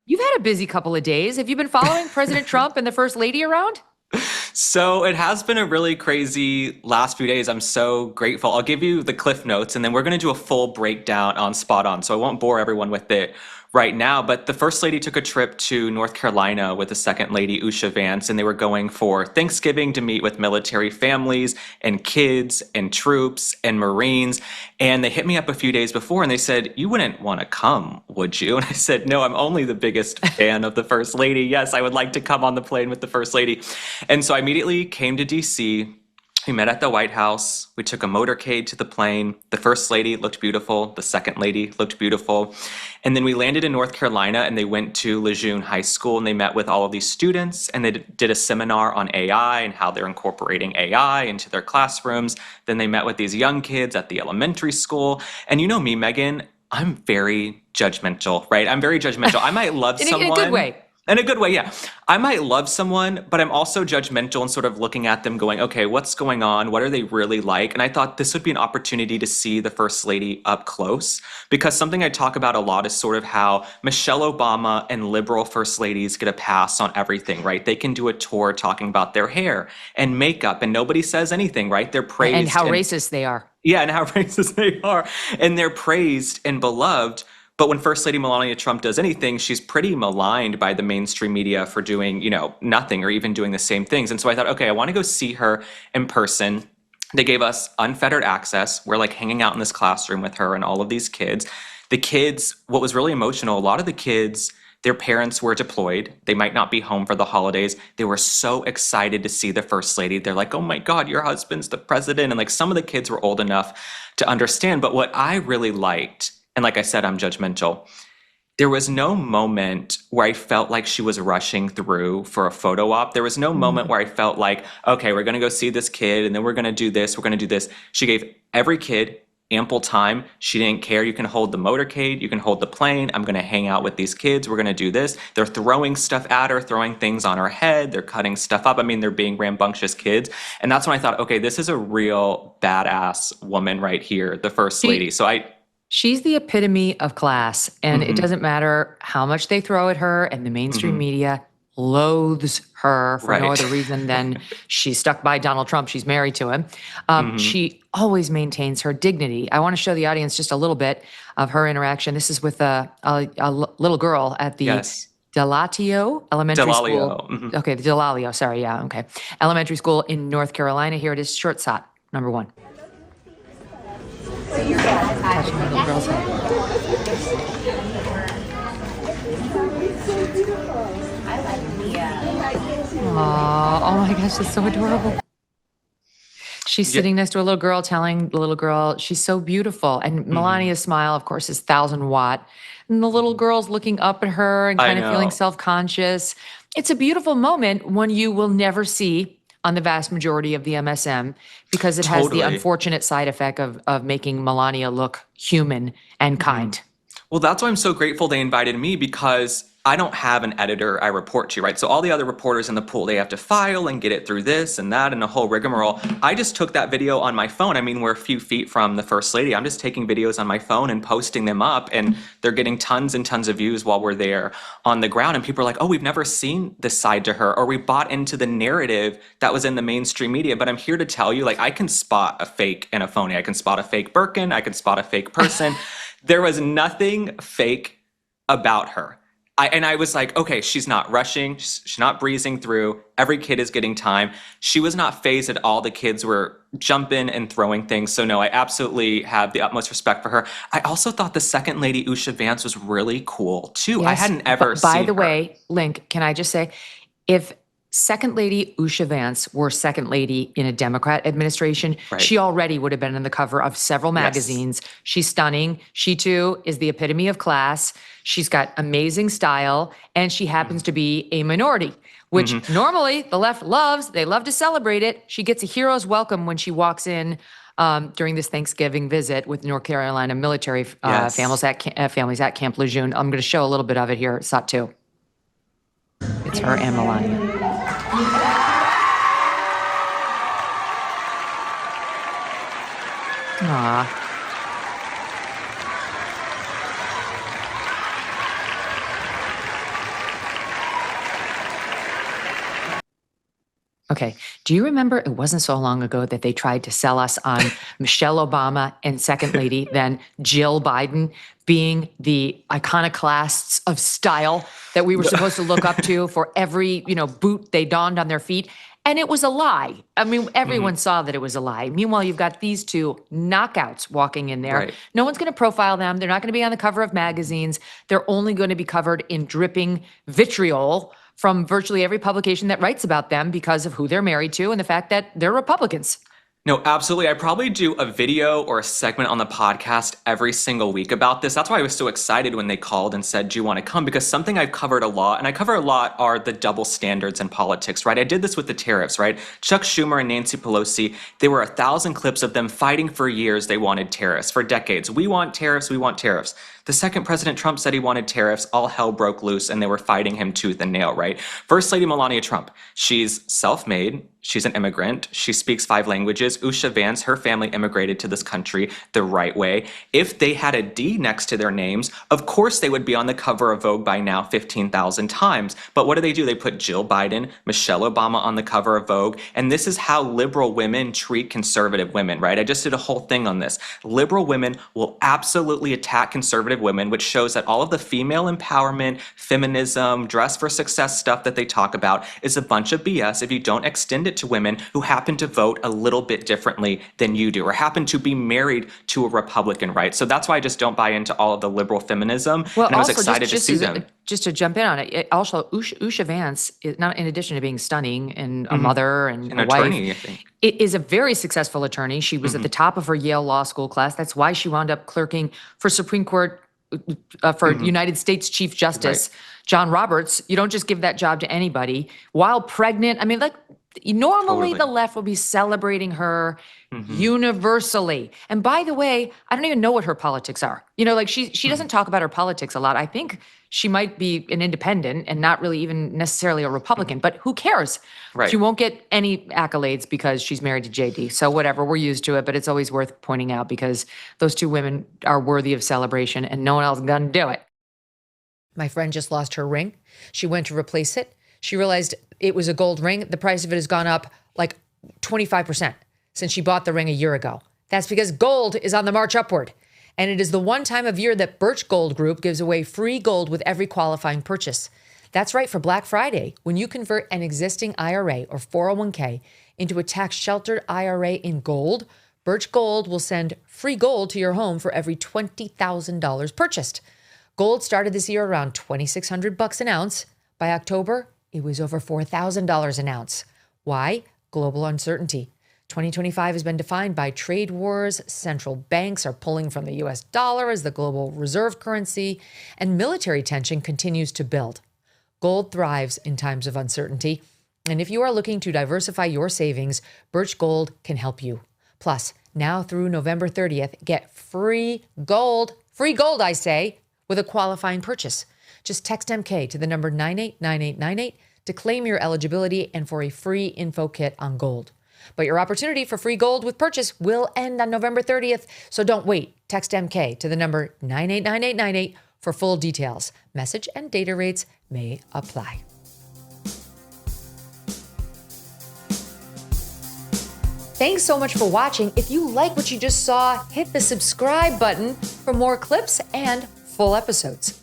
You've had a busy couple of days. Have you been following President Trump and the First Lady around? So it has been a really crazy last few days. I'm so grateful. I'll give you the cliff notes and then we're going to do a full breakdown on Spot On. So I won't bore everyone with it right now. But the First Lady took a trip to North Carolina with the Second Lady, Usha Vance, and they were going for Thanksgiving to meet with military families and kids and troops and Marines. And they hit me up a few days before and they said, "You wouldn't want to come, would you?" And I said, "No, I'm only the biggest fan of the First Lady. Yes, I would like to come on the plane with the First Lady." And so I immediately came to DC. We met at the White House. We took a motorcade to the plane. The First Lady looked beautiful. The Second Lady looked beautiful. And then we landed in North Carolina and they went to Lejeune High School and they met with all of these students and they did a seminar on AI and how they're incorporating AI into their classrooms. Then they met with these young kids at the elementary school. And you know me, Megan, I'm very judgmental, right? I'm very judgmental. I might love In someone. a good way. In a good way, yeah. I might love someone, but I'm also judgmental and sort of looking at them going, okay, what's going on? What are they really like? And I thought this would be an opportunity to see the First Lady up close because something I talk about a lot is sort of how Michelle Obama and liberal First Ladies get a pass on everything, right? They can do a tour talking about their hair and makeup and nobody says anything, right? They're praised. And how racist they are. Yeah, and how racist they are. And they're praised and beloved. But when First Lady Melania Trump does anything, she's pretty maligned by the mainstream media for doing, nothing or even doing the same things. And so I thought, okay, I want to go see her in person. They gave us unfettered access. We're like hanging out in this classroom with her and all of these kids. The kids, what was really emotional, a lot of the kids, their parents were deployed. They might not be home for the holidays. They were so excited to see the First Lady. They're like, "Oh my God, your husband's the president." And like some of the kids were old enough to understand. But what I really liked, and like I said, I'm judgmental. There was no moment where I felt like she was rushing through for a photo op. There was no moment where I felt like, okay, we're going to go see this kid and then we're going to do this, we're going to do this. She gave every kid ample time. She didn't care. You can hold the motorcade, you can hold the plane. I'm going to hang out with these kids. We're going to do this. They're throwing stuff at her, throwing things on her head. They're cutting stuff up. I mean, they're being rambunctious kids. And that's when I thought, okay, this is a real badass woman right here, the First Lady. She's the epitome of class, and it doesn't matter how much they throw at her, and the mainstream media loathes her for no other reason than she's stuck by Donald Trump. She's married to him. She always maintains her dignity. I want to show the audience just a little bit of her interaction. This is with a little girl at the Delatio Elementary School. Okay, the Delalio, sorry, yeah, okay. Elementary School in North Carolina. Here it is, short shot, number one. Touching my little girl's head. Aww, oh my gosh, that's so adorable. She's sitting next to a little girl telling the little girl she's so beautiful. And Melania's smile, of course, is 1,000-watt. And the little girl's looking up at her and kind of feeling self-conscious. It's a beautiful moment, one you will never see on the vast majority of the MSM because it has the unfortunate side effect of making Melania look human and kind. Well, that's why I'm so grateful they invited me because I don't have an editor I report to, right? So all the other reporters in the pool, they have to file and get it through this and that and a whole rigmarole. I just took that video on my phone. I mean, we're a few feet from the First Lady. I'm just taking videos on my phone and posting them up and they're getting tons and tons of views while we're there on the ground. And people are like, "Oh, we've never seen this side to her," or "We bought into the narrative that was in the mainstream media." But I'm here to tell you, like, I can spot a fake and a phony. I can spot a fake Birkin. I can spot a fake person. There was nothing fake about her. I was like, okay, she's not rushing. She's not breezing through. Every kid is getting time. She was not phased at all. The kids were jumping and throwing things. So no, I absolutely have the utmost respect for her. I also thought the Second Lady, Usha Vance, was really cool too. Yes. I hadn't ever seen her. By the way, Link, can I just say, if Second Lady Usha Vance were Second Lady in a Democrat administration, she already would have been on the cover of several magazines. Yes. She's stunning. She too is the epitome of class. She's got amazing style, and she happens to be a minority, which normally the left loves. They love to celebrate it. She gets a hero's welcome when she walks in during this Thanksgiving visit with North Carolina military families at Camp Lejeune. I'm going to show a little bit of it here, Sat 2. It's her and Melania. Aw. Okay. Do you remember it wasn't so long ago that they tried to sell us on Michelle Obama and second lady, then Jill Biden being the iconoclasts of style that we were supposed to look up to for every, boot they donned on their feet? And it was a lie. I mean, everyone saw that it was a lie. Meanwhile, you've got these two knockouts walking in there. Right. No one's going to profile them. They're not going to be on the cover of magazines. They're only going to be covered in dripping vitriol from virtually every publication that writes about them because of who they're married to and the fact that they're Republicans. No, absolutely. I probably do a video or a segment on the podcast every single week about this. That's why I was so excited when they called and said, do you want to come? Because something I've covered a lot, and I cover a lot, are the double standards in politics, right? I did this with the tariffs, right? Chuck Schumer and Nancy Pelosi, there were 1,000 clips of them fighting for years. They wanted tariffs for decades. We want tariffs. We want tariffs. The second President Trump said he wanted tariffs, all hell broke loose and they were fighting him tooth and nail, right? First Lady Melania Trump, she's self-made. She's an immigrant. She speaks 5 languages. Usha Vance, her family immigrated to this country the right way. If they had a D next to their names, of course they would be on the cover of Vogue by now 15,000 times. But what do? They put Jill Biden, Michelle Obama on the cover of Vogue. And this is how liberal women treat conservative women, right? I just did a whole thing on this. Liberal women will absolutely attack conservative women, which shows that all of the female empowerment, feminism, dress for success stuff that they talk about is a bunch of BS if you don't extend it to women who happen to vote a little bit differently than you do or happen to be married to a Republican, right? So that's why I just don't buy into all of the liberal feminism. Well, and I was also, excited to see them. Just to jump in on it, also Usha Vance, is not in addition to being stunning and a mother and An a attorney, wife, I think. is a very successful attorney. She was at the top of her Yale Law School class. That's why she wound up clerking for Supreme Court for United States Chief Justice John Roberts. You don't just give that job to anybody while pregnant. I mean, normally Totally. the left will be celebrating her universally. And by the way, I don't even know what her politics are. She doesn't talk about her politics a lot. I think she might be an independent and not really even necessarily a Republican, but who cares? Right. She won't get any accolades because she's married to JD. So whatever, we're used to it, but it's always worth pointing out because those two women are worthy of celebration and no one else is going to do it. My friend just lost her ring. She went to replace it. She realized it was a gold ring. The price of it has gone up like 25% since she bought the ring a year ago. That's because gold is on the march upward. And it is the one time of year that Birch Gold Group gives away free gold with every qualifying purchase. That's right, for Black Friday, when you convert an existing IRA or 401k into a tax-sheltered IRA in gold, Birch Gold will send free gold to your home for every $20,000 purchased. Gold started this year around $2,600 an ounce. By October, it was over $4,000 an ounce. Why? Global uncertainty. 2025 has been defined by trade wars, central banks are pulling from the US dollar as the global reserve currency, and military tension continues to build. Gold thrives in times of uncertainty, and if you are looking to diversify your savings, Birch Gold can help you. Plus, now through November 30th, get free gold, I say, with a qualifying purchase. Just text MK to the number 989898 to claim your eligibility and for a free info kit on gold. But your opportunity for free gold with purchase will end on November 30th, so don't wait. Text MK to the number 989898 for full details. Message and data rates may apply. Thanks so much for watching. If you like what you just saw, hit the subscribe button for more clips and full episodes.